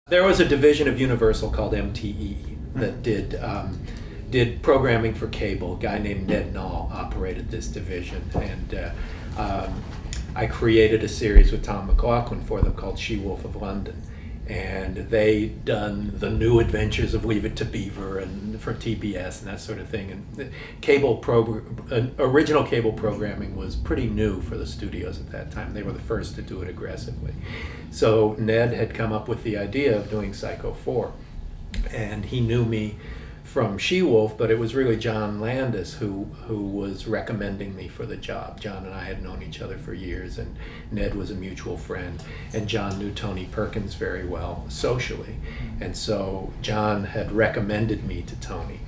There was a division of Universal called MTE that did programming for cable. A guy named Ned Nall operated this division, and I created a series with Tom McLaughlin for them called She-Wolf of London. And they done the new adventures of Leave It to Beaver and for TBS and that sort of thing. And the original cable programming was pretty new for the studios at that time. They were the first to do it aggressively. So Ned had come up with the idea of doing Psycho 4. And he knew me from She-Wolf, but it was really John Landis who was recommending me for the job. John and I had known each other for years, and Ned was a mutual friend, and John knew Tony Perkins very well socially. And so John had recommended me to Tony.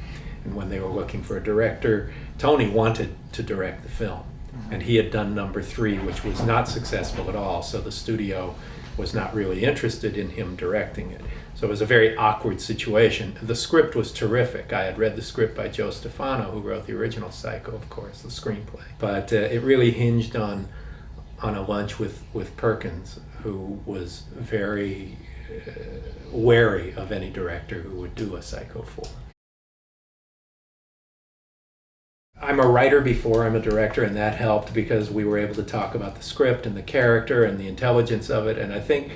And when they were looking for a director, Tony wanted to direct the film. And he had done number 3, which was not successful at all, so the studio was not really interested in him directing it. So it was a very awkward situation. The script was terrific. I had read the script by Joe Stefano, who wrote the original Psycho, of course, the screenplay. But it really hinged on a lunch with Perkins, who was very wary of any director who would do a Psycho 4. I'm a writer before I'm a director, and that helped because we were able to talk about the script and the character and the intelligence of it. And I think,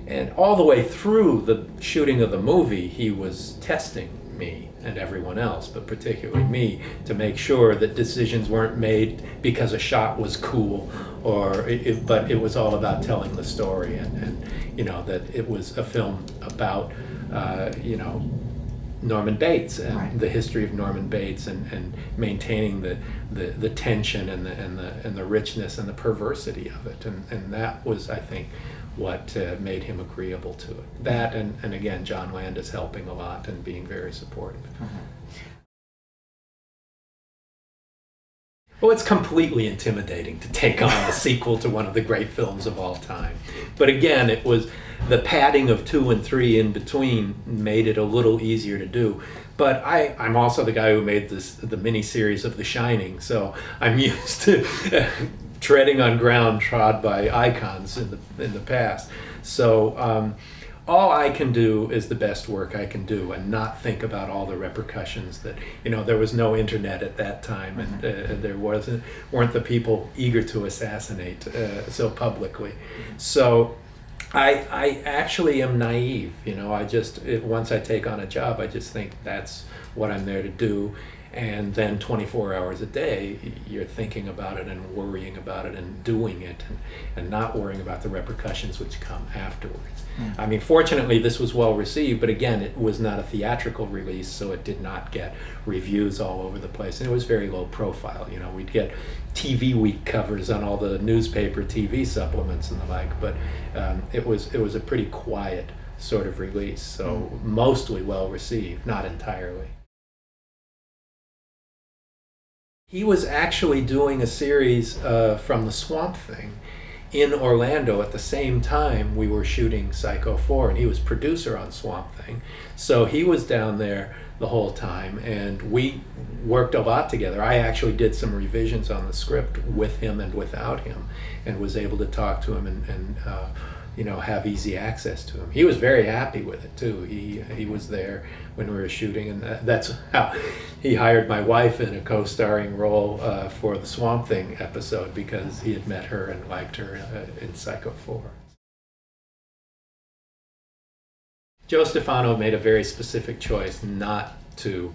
and all the way through the shooting of the movie, he was testing me and everyone else, but particularly me, to make sure that decisions weren't made because a shot was cool, but it was all about telling the story, and that it was a film about Norman Bates and right. the history of Norman Bates and maintaining the tension and the richness and the perversity of it, and that was, I think, what made him agreeable to it. That and again, John Landis helping a lot and being very supportive. Well, it's completely intimidating to take on a sequel to one of the great films of all time. But again, it was the padding of 2 and 3 in between made it a little easier to do. But I'm also the guy who made the miniseries of The Shining, so I'm used to treading on ground trod by icons in the past. So all I can do is the best work I can do, and not think about all the repercussions that, there was no internet at that time, and there weren't the people eager to assassinate so publicly. So I actually am naive, once I take on a job, I just think that's what I'm there to do. And then 24 hours a day, you're thinking about it and worrying about it and doing it, and not worrying about the repercussions which come afterwards. I mean, fortunately, this was well received, but again, it was not a theatrical release, so it did not get reviews all over the place, and it was very low profile. We'd get TV Week covers on all the newspaper TV supplements and the like, but it was a pretty quiet sort of release, so mostly well received, not entirely. He was actually doing a series from the Swamp Thing in Orlando at the same time we were shooting Psycho 4, and he was producer on Swamp Thing. So he was down there the whole time, and we worked a lot together. I actually did some revisions on the script with him and without him, and was able to talk to him and have easy access to him. He was very happy with it too. He was there when we were shooting, and that's how he hired my wife in a co-starring role for the Swamp Thing episode, because he had met her and liked her in Psycho 4. Joe Stefano made a very specific choice not to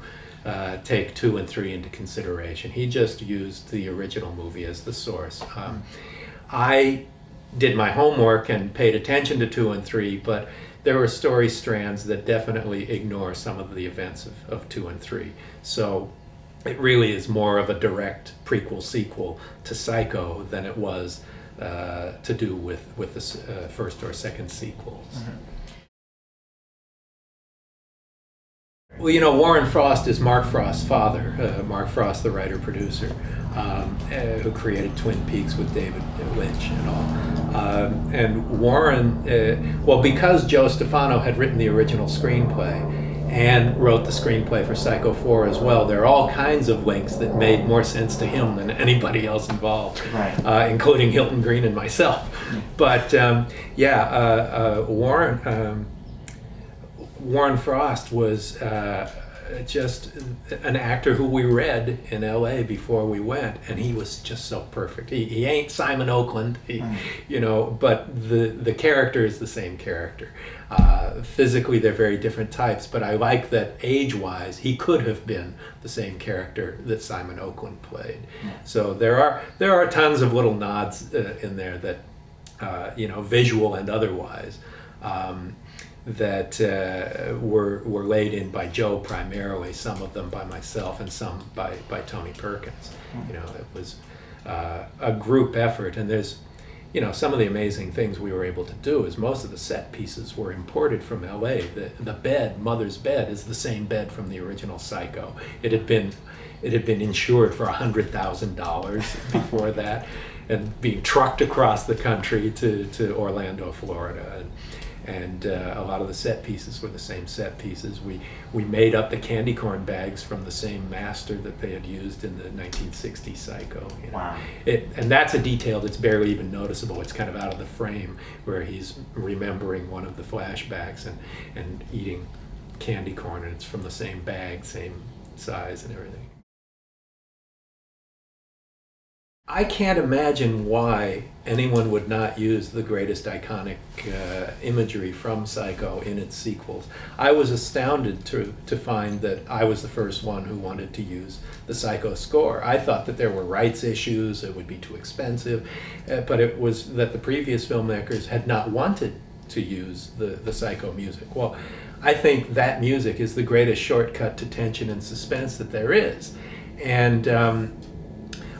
take 2 and 3 into consideration. He just used the original movie as the source. I did my homework and paid attention to 2 and 3, but there were story strands that definitely ignore some of the events of 2 and 3. So it really is more of a direct prequel sequel to Psycho than it was to do with the first or second sequels. Well, Warren Frost is Mark Frost's father, Mark Frost, the writer-producer, who created Twin Peaks with David Lynch and all. And Warren, because Joe Stefano had written the original screenplay and wrote the screenplay for Psycho 4 as well, there are all kinds of links that made more sense to him than anybody else involved, right. Including Hilton Green and myself. But Warren... Warren Frost was just an actor who we read in LA before we went, and he was just so perfect. He ain't Simon Oakland, you know, but the character is the same character. Physically, they're very different types, but I like that age-wise, he could have been the same character that Simon Oakland played. So there are tons of little nods in there that, you know, visual and otherwise, that were laid in by Joe primarily, some of them by myself and some by Tony Perkins. You know, it was a group effort, and there's, you know, some of the amazing things we were able to do is most of the set pieces were imported from LA. The bed, Mother's bed, is the same bed from the original Psycho. It had been insured for $100,000 before that, and being trucked across the country to Orlando, Florida. And a lot of the set pieces were the same set pieces. We made up the candy corn bags from the same master that they had used in the 1960 Psycho. You know? Wow. And that's a detail that's barely even noticeable. It's kind of out of the frame where he's remembering one of the flashbacks and eating candy corn, and it's from the same bag, same size and everything. I can't imagine why anyone would not use the greatest iconic imagery from Psycho in its sequels. I was astounded to find that I was the first one who wanted to use the Psycho score. I thought that there were rights issues, it would be too expensive, but it was that the previous filmmakers had not wanted to use the Psycho music. Well, I think that music is the greatest shortcut to tension and suspense that there is. And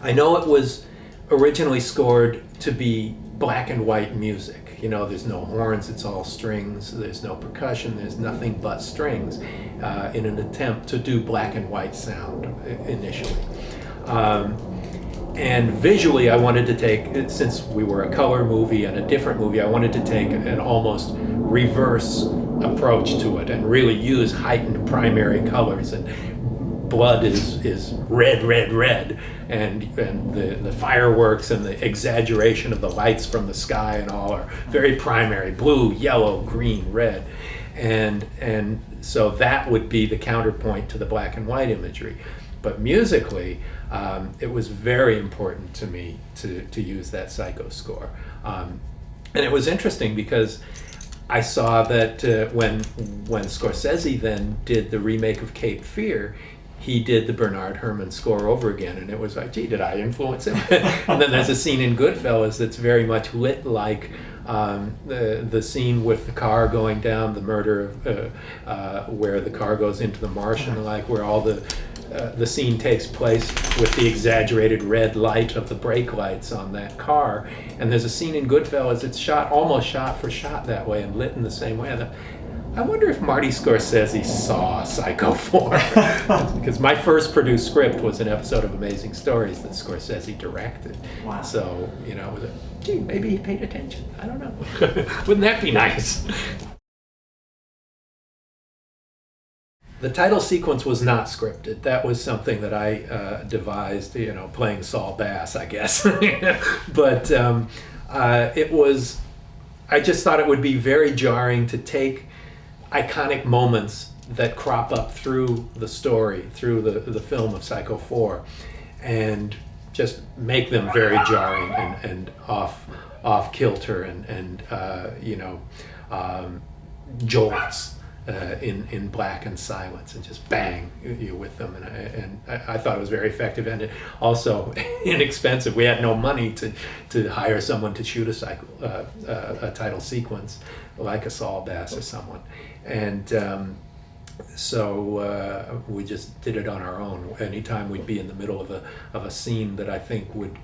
I know it was originally scored to be black and white music. You know, there's no horns, it's all strings, there's no percussion, there's nothing but strings, in an attempt to do black and white sound initially. And visually I wanted to take, since we were a color movie and a different movie, I wanted to take an almost reverse approach to it and really use heightened primary colors. And blood is red, red, red, and the fireworks and the exaggeration of the lights from the sky and all are very primary: blue, yellow, green, red, and so that would be the counterpoint to the black and white imagery. But musically, it was very important to me to use that Psycho score, and it was interesting because I saw that when Scorsese then did the remake of Cape Fear, he did the Bernard Herrmann score over again, and it was like, gee, did I influence him? And then there's a scene in Goodfellas that's very much lit like the scene with the car going down, the murder of where the car goes into the marsh and the like, where all the scene takes place with the exaggerated red light of the brake lights on that car. And there's a scene in Goodfellas that's shot almost shot for shot that way and lit in the same way. I wonder if Marty Scorsese saw Psycho 4. Because my first produced script was an episode of Amazing Stories that Scorsese directed. Wow. So, you know, it was gee, maybe he paid attention. I don't know. Wouldn't that be nice? The title sequence was not scripted. That was something that I devised, you know, playing Saul Bass, I guess. But it was, I just thought it would be very jarring to take iconic moments that crop up through the story, through the film of Psycho 4, and just make them very jarring and off kilter and you know, jolts in black and silence, and just bang you with them. And I thought it was very effective, and also inexpensive. We had no money to hire someone to shoot a title sequence like a Saul Bass or someone. And so we just did it on our own. Anytime we'd be in the middle of a scene that I think would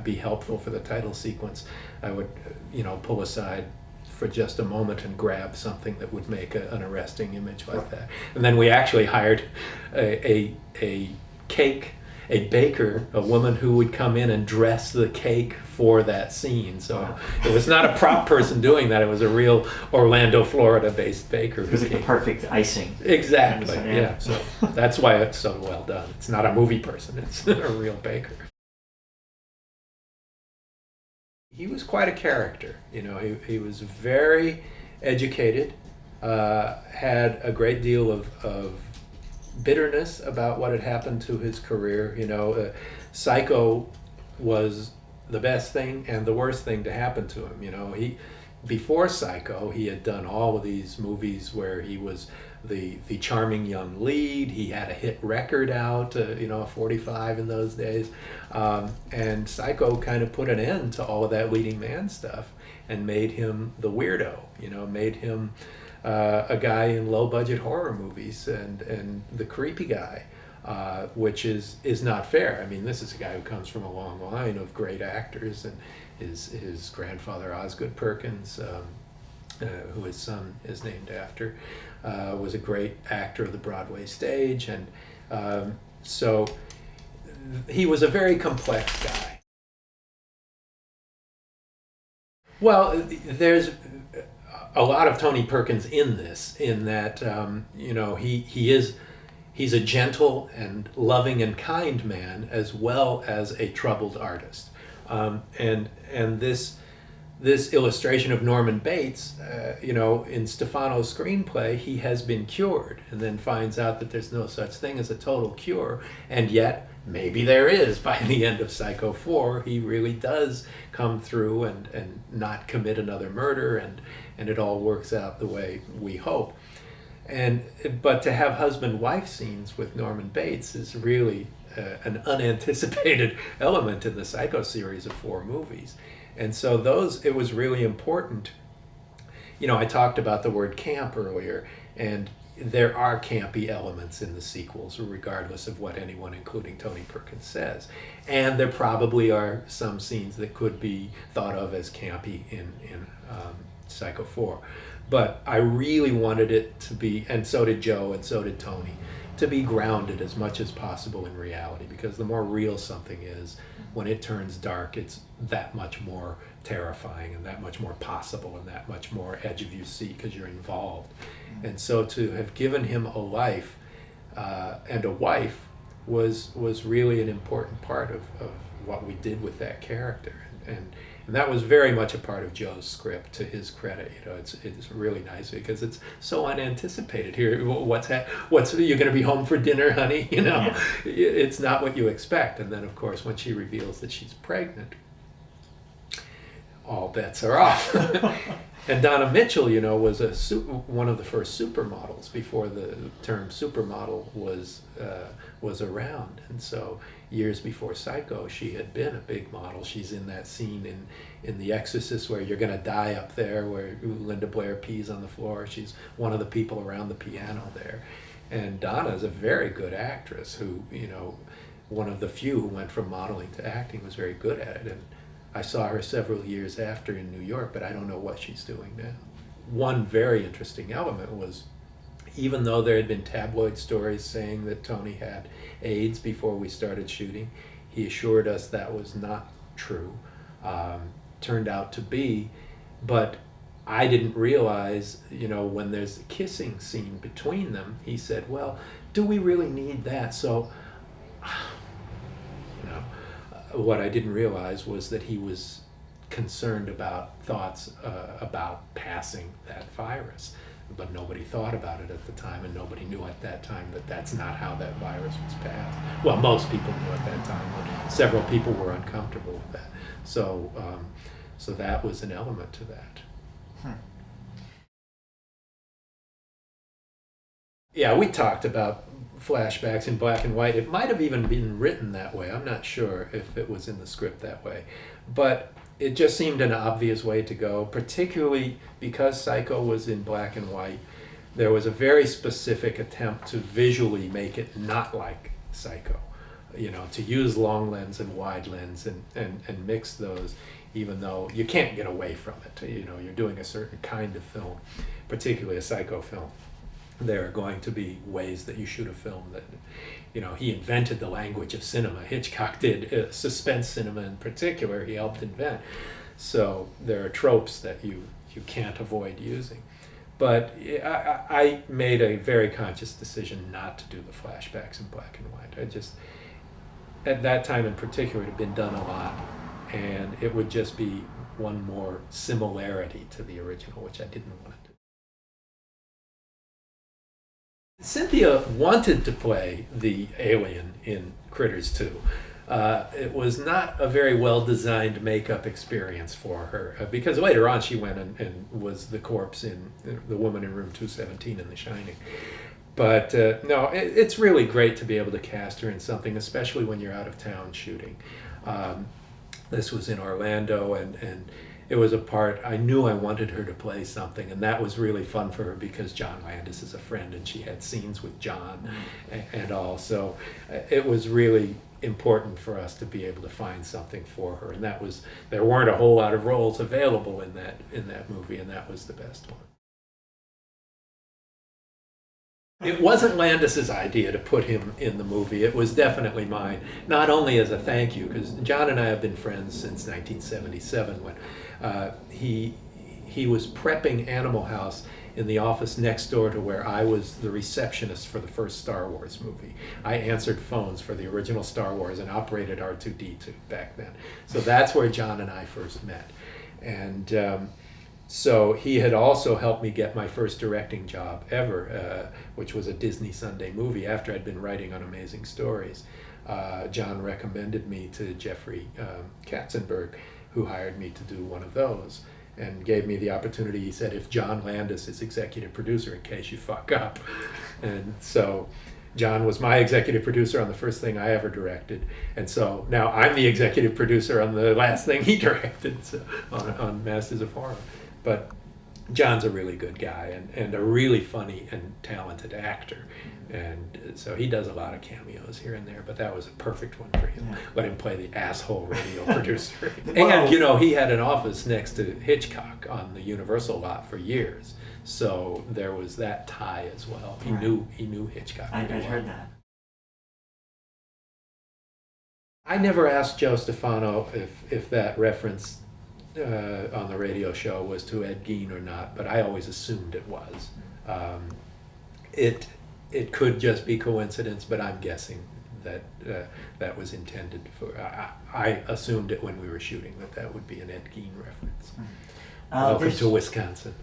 be helpful for the title sequence, I would, you know, pull aside for just a moment and grab something that would make an arresting image like that. And then we actually hired a baker, a woman who would come in and dress the cake for that scene. So it was not a prop person doing that. It was a real Orlando, Florida-based baker. It was like the perfect icing. Exactly, yeah. So that's why it's so well done. It's not a movie person. It's a real baker. He was quite a character. You know, he was very educated, had a great deal of bitterness about what had happened to his career. Psycho was the best thing and the worst thing to happen to him. Before Psycho, he had done all of these movies where he was the charming young lead. He had a hit record out, 45 in those days. And Psycho kind of put an end to all of that leading man stuff and made him the weirdo, made him a guy in low-budget horror movies and the creepy guy, which is not fair. I mean, this is a guy who comes from a long line of great actors, and his grandfather Osgood Perkins, who his son is named after, was a great actor of the Broadway stage, and so he was a very complex guy. Well, there's a lot of Tony Perkins in this, in that he's a gentle and loving and kind man as well as a troubled artist, and this illustration of Norman Bates, in Stefano's screenplay, he has been cured, and then finds out that there's no such thing as a total cure, and yet maybe there is. By the end of Psycho 4, he really does come through and not commit another murder, and it all works out the way we hope. But to have husband-wife scenes with Norman Bates is really an unanticipated element in the Psycho series of 4 movies. And so it was really important. I talked about the word camp earlier, and there are campy elements in the sequels, regardless of what anyone, including Tony Perkins, says. And there probably are some scenes that could be thought of as campy in Psycho 4. But I really wanted it to be, and so did Joe, and so did Tony, to be grounded as much as possible in reality, because the more real something is, when it turns dark, it's that much more terrifying and that much more possible and that much more edge of your seat because you're involved. And so to have given him a life and a wife was really an important part of what we did with that character. And that was very much a part of Joe's script, to his credit. It's really nice because it's so unanticipated. Here, what's you're going to be home for dinner, honey? Yeah. It's not what you expect. And then, of course, when she reveals that she's pregnant, all bets are off. And Donna Mitchell, was one of the first supermodels before the term supermodel was around. And so years before Psycho, she had been a big model. She's in that scene in The Exorcist where you're going to die up there, where Linda Blair pees on the floor. She's one of the people around the piano there. And Donna's a very good actress who, one of the few who went from modeling to acting, was very good at it. And I saw her several years after in New York, but I don't know what she's doing now. One very interesting element was, even though there had been tabloid stories saying that Tony had AIDS before we started shooting, he assured us that was not true. Turned out to be, but I didn't realize, when there's a kissing scene between them, he said, well, do we really need that? So, what I didn't realize was that he was concerned about thoughts about passing that virus. But nobody thought about it at the time, and nobody knew at that time that that's not how that virus was passed. Well, most people knew at that time, but several people were uncomfortable with that. So that was an element to that. Yeah, we talked about flashbacks in black and white. It might have even been written that way. I'm not sure if it was in the script that way. But it just seemed an obvious way to go, particularly because Psycho was in black and white. There was a very specific attempt to visually make it not like Psycho. To use long lens and wide lens and mix those, even though you can't get away from it. You're doing a certain kind of film, particularly a Psycho film. There are going to be ways that you shoot a film that, he invented the language of cinema. Hitchcock did. Suspense cinema in particular, he helped invent. So there are tropes that you can't avoid using. But I made a very conscious decision not to do the flashbacks in black and white. I just, at that time in particular, it had been done a lot, and it would just be one more similarity to the original, which I didn't want to do. Cynthia wanted to play the alien in Critters 2. It was not a very well-designed makeup experience for her, because later on she went and was the corpse in the woman in room 217 in The Shining. But no, it's really great to be able to cast her in something, especially when you're out of town shooting. This was in Orlando, and it was a part, I knew I wanted her to play something, and that was really fun for her because John Landis is a friend, and she had scenes with John and all. So it was really important for us to be able to find something for her, and there weren't a whole lot of roles available in that movie, and that was the best one. It wasn't Landis's idea to put him in the movie. It was definitely mine, not only as a thank you, because John and I have been friends since 1977 when he was prepping Animal House in the office next door to where I was the receptionist for the first Star Wars movie. I answered phones for the original Star Wars and operated R2-D2 back then. So that's where John and I first met. And so he had also helped me get my first directing job ever, which was a Disney Sunday movie after I'd been writing on Amazing Stories. John recommended me to Jeffrey Katzenberg, who hired me to do one of those and gave me the opportunity. He said, if John Landis is executive producer in case you fuck up. And so John was my executive producer on the first thing I ever directed. And so now I'm the executive producer on the last thing he directed, so, on Masters of Horror. But John's a really good guy and a really funny and talented actor. And so he does a lot of cameos here and there, but that was a perfect one for him. Yeah. Let him play the asshole radio producer. And, you know, he had an office next to Hitchcock on the Universal lot for years. So there was that tie as well. He knew Hitchcock. I'd heard that. I never asked Joe Stefano if that reference on the radio show was to Ed Gein or not, but I always assumed it was. It could just be coincidence, but I'm guessing that that was intended for. I assumed it when we were shooting that would be an Ed Gein reference. Welcome to Wisconsin.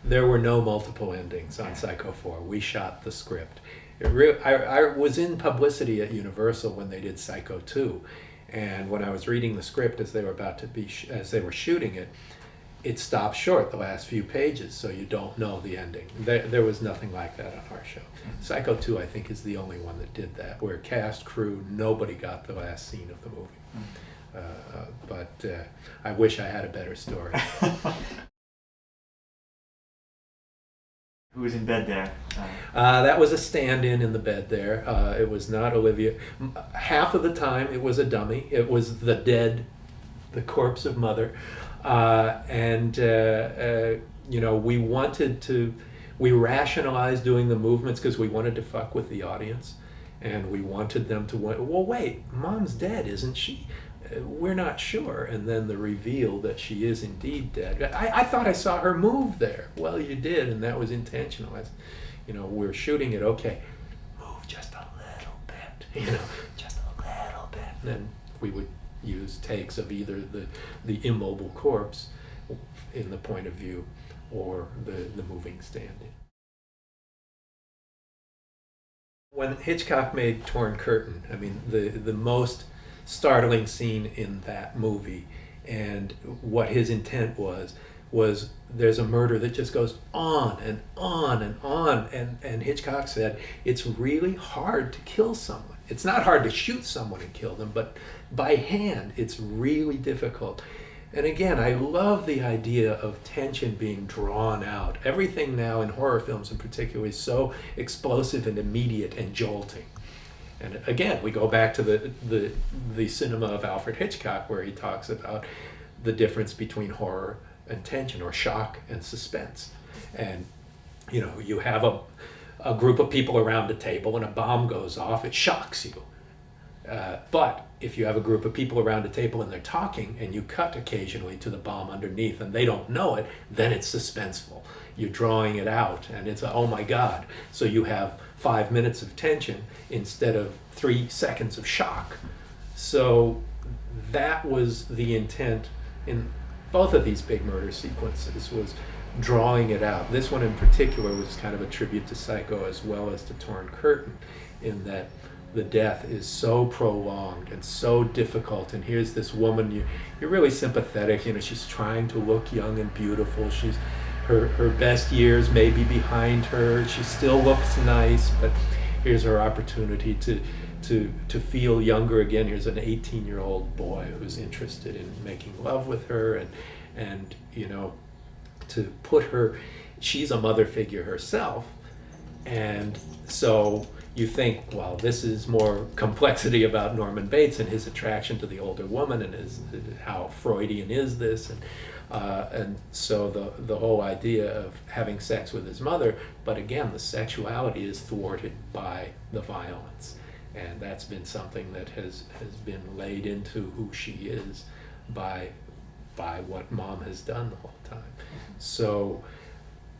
There were no multiple endings on Psycho 4. We shot the script. I was in publicity at Universal when they did Psycho 2, and when I was reading the script as they were shooting it, it stopped short the last few pages, so you don't know the ending. There was nothing like that on our show. Psycho 2, I think, is the only one that did that, where cast, crew, nobody got the last scene of the movie. But I wish I had a better story. Who was in bed there? That was a stand-in in the bed there. It was not Olivia. Half of the time it was a dummy. It was the corpse of Mother. You know, we rationalized doing the movements because we wanted to fuck with the audience. And we wanted them to, well, wait, Mom's dead, isn't she? We're not sure. And then the reveal that she is indeed dead. I thought I saw her move there. Well, you did, and that was intentional. You know, we're shooting it, okay, move just a little bit, you know, just a little bit. And then we would use takes of either the immobile corpse in the point of view or the moving stand-in. When Hitchcock made Torn Curtain, I mean, the most startling scene in that movie and what his intent was there's a murder that just goes on and on and on, and Hitchcock said it's really hard to kill someone. It's not hard to shoot someone and kill them, but by hand it's really difficult. And again, I love the idea of tension being drawn out. Everything now in horror films in particular is so explosive and immediate and jolting. And again, we go back to the cinema of Alfred Hitchcock, where he talks about the difference between horror and tension, or shock and suspense. And you know, you have a group of people around a table and a bomb goes off, it shocks you. But if you have a group of people around a table and they're talking and you cut occasionally to the bomb underneath and they don't know it, then it's suspenseful. You're drawing it out and it's oh my God. So you have 5 minutes of tension instead of 3 seconds of shock. So that was the intent in both of these big murder sequences, was drawing it out. This one in particular was kind of a tribute to Psycho as well as to Torn Curtain, in that the death is so prolonged and so difficult. And here's this woman, you're really sympathetic. You know, she's trying to look young and beautiful. She's her best years may be behind her. She still looks nice, but here's her opportunity to feel younger again. Here's an 18-year-old boy who's interested in making love with her, and you know, to put her, she's a mother figure herself, and so you think, well, this is more complexity about Norman Bates and his attraction to the older woman, and how Freudian is this, and so the whole idea of having sex with his mother, but again, the sexuality is thwarted by the violence, and that's been something that has been laid into who she is by what Mom has done the whole time. So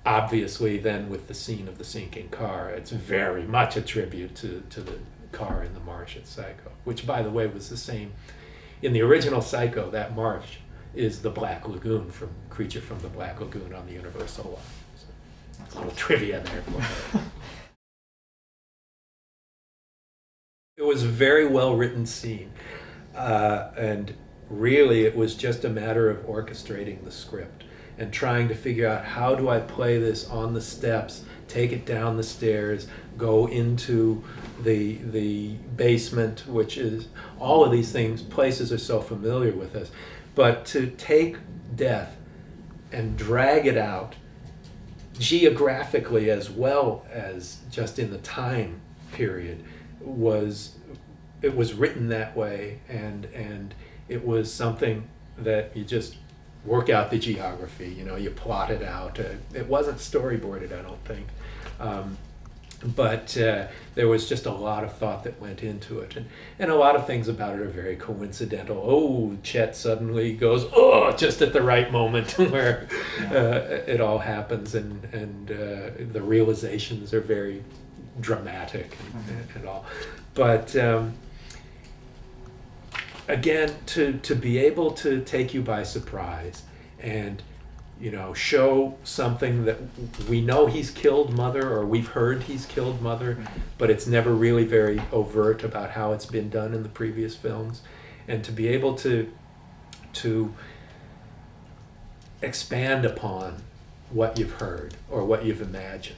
obviously then with the scene of the sinking car, it's very much a tribute to the car in the marsh at Psycho, which by the way was the same in the original Psycho. That marsh is the Black Lagoon from Creature from the Black Lagoon on the Universal line. So, a little trivia there. It was a very well written scene, and really it was just a matter of orchestrating the script and trying to figure out, how do I play this on the steps, take it down the stairs, go into the basement, which is, all of these things, places are so familiar with us. But to take death and drag it out geographically as well as just in the time period it was written that way, and it was something that you just work out the geography, you know, you plot it out. It wasn't storyboarded, I don't think. But there was just a lot of thought that went into it. And a lot of things about it are very coincidental. Oh, Chet suddenly goes, oh, just at the right moment where it all happens. And the realizations are very dramatic and all. But again, to be able to take you by surprise and, you know, show something that we know he's killed Mother, or we've heard he's killed Mother, but it's never really very overt about how it's been done in the previous films, and to be able to expand upon what you've heard or what you've imagined,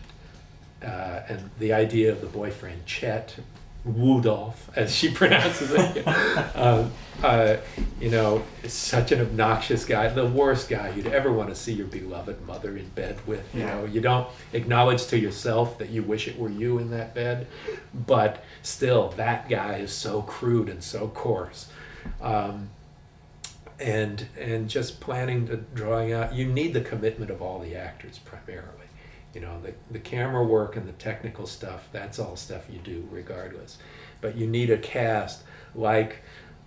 and the idea of the boyfriend Chet Woodolph, as she pronounces it, you know, is such an obnoxious guy, the worst guy you'd ever want to see your beloved mother in bed with. You know, you don't acknowledge to yourself that you wish it were you in that bed, but still, that guy is so crude and so coarse. And just planning to drawing out, you need the commitment of all the actors primarily. You know, the camera work and the technical stuff, that's all stuff you do regardless. But you need a cast like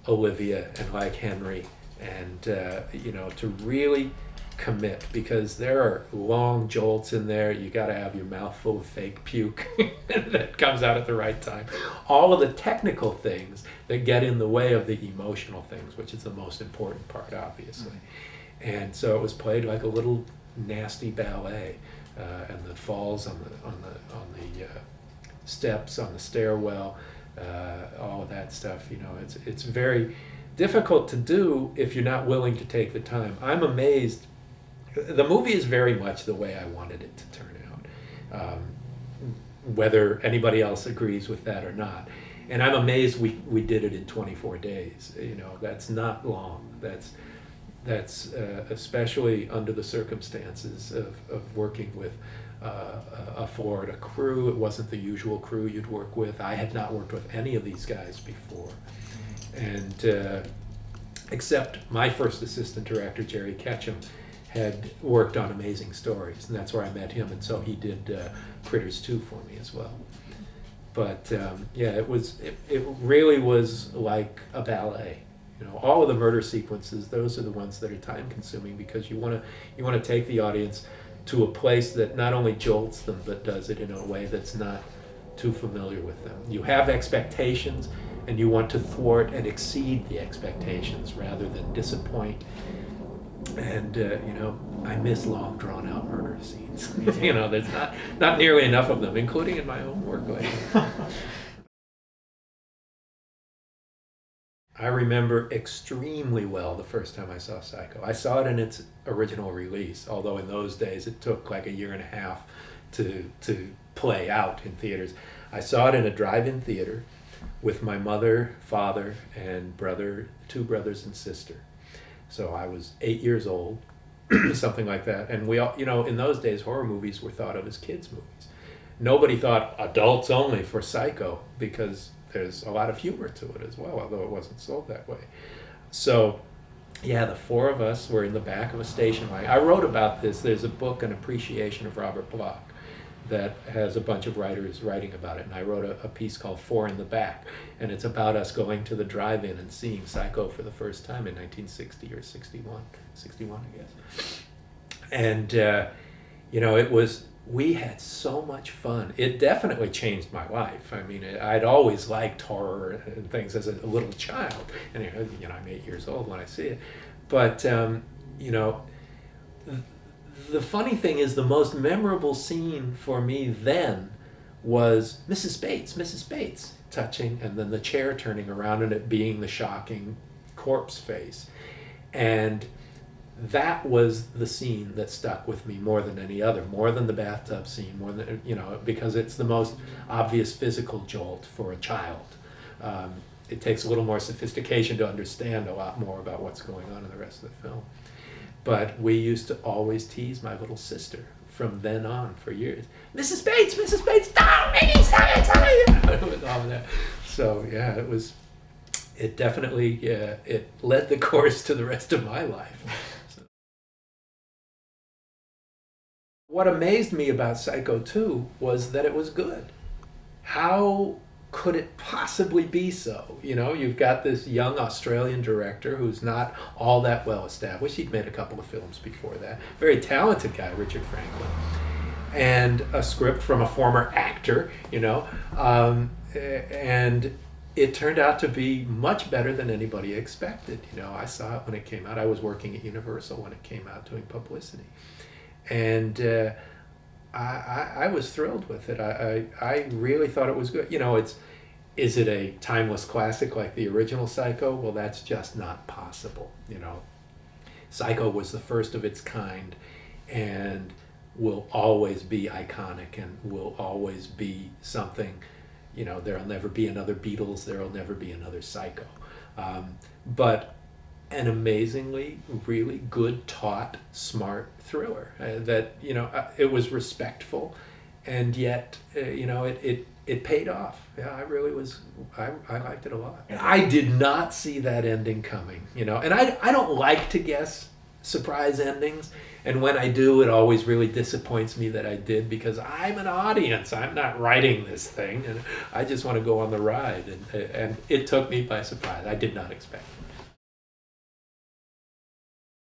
Olivia and like Henry, and you know, to really commit, because there are long jolts in there. You got to have your mouth full of fake puke that comes out at the right time. All of the technical things that get in the way of the emotional things, which is the most important part, obviously. And so it was played like a little nasty ballet. And the falls on the steps, on the stairwell, all of that stuff. You know, it's very difficult to do if you're not willing to take the time. I'm amazed. The movie is very much the way I wanted it to turn out, whether anybody else agrees with that or not. And I'm amazed we did it in 24 days. You know, that's not long. That's especially under the circumstances of working with a Florida crew. It wasn't the usual crew you'd work with. I had not worked with any of these guys before. And except my first assistant director, Jerry Ketchum, had worked on Amazing Stories, and that's where I met him, and so he did Critters 2 for me as well. But yeah, it really was like a ballet. You know, all of the murder sequences, those are the ones that are time consuming, because you want to take the audience to a place that not only jolts them, but does it in a way that's not too familiar with them. You have expectations, and you want to thwart and exceed the expectations rather than disappoint. And I miss long, drawn-out murder scenes. There's not nearly enough of them, including in my own work lately. I remember extremely well the first time I saw Psycho. I saw it in its original release, although in those days it took like a year and a half to play out in theaters. I saw it in a drive-in theater with my mother, father, and brother, 2 brothers and sister. So I was 8 years old, something like that. And we all, in those days, horror movies were thought of as kids' movies. Nobody thought adults only for Psycho, because there's a lot of humor to it as well, although it wasn't sold that way. So, yeah, the 4 of us were in the back of a station wagon. I wrote about this. There's a book, An Appreciation of Robert Bloch, that has a bunch of writers writing about it. And I wrote a piece called 4 in the Back. And it's about us going to the drive-in and seeing Psycho for the first time in 1960 or 61, I guess. And, it was... We had so much fun. It definitely changed my life. I mean, I'd always liked horror and things as a little child. And, I'm 8 years old when I see it. But, the funny thing is, the most memorable scene for me then was Mrs. Bates touching, and then the chair turning around and it being the shocking corpse face. And that was the scene that stuck with me more than any other, more than the bathtub scene, more than, because it's the most obvious physical jolt for a child. It takes a little more sophistication to understand a lot more about what's going on in the rest of the film. But we used to always tease my little sister from then on for years. Mrs. Bates, don't make it, it was all that. So yeah, it definitely, it led the course to the rest of my life. What amazed me about Psycho 2 was that it was good. How could it possibly be so? You've got this young Australian director who's not all that well established. He'd made a couple of films before that. Very talented guy, Richard Franklin. And a script from a former actor, and it turned out to be much better than anybody expected. I saw it when it came out. I was working at Universal when it came out doing publicity. And I was thrilled with it. I really thought it was good. Is it a timeless classic like the original Psycho? Well, that's just not possible. Psycho was the first of its kind and will always be iconic and will always be something. There'll never be another Beatles. There'll never be another Psycho. But an amazingly, really good, taut, smart thriller. It was respectful, and yet, it paid off. Yeah, I really was. I liked it a lot. I did not see that ending coming. And I don't like to guess surprise endings. And when I do, it always really disappoints me that I did, because I'm an audience. I'm not writing this thing, and I just want to go on the ride. And it took me by surprise. I did not expect it.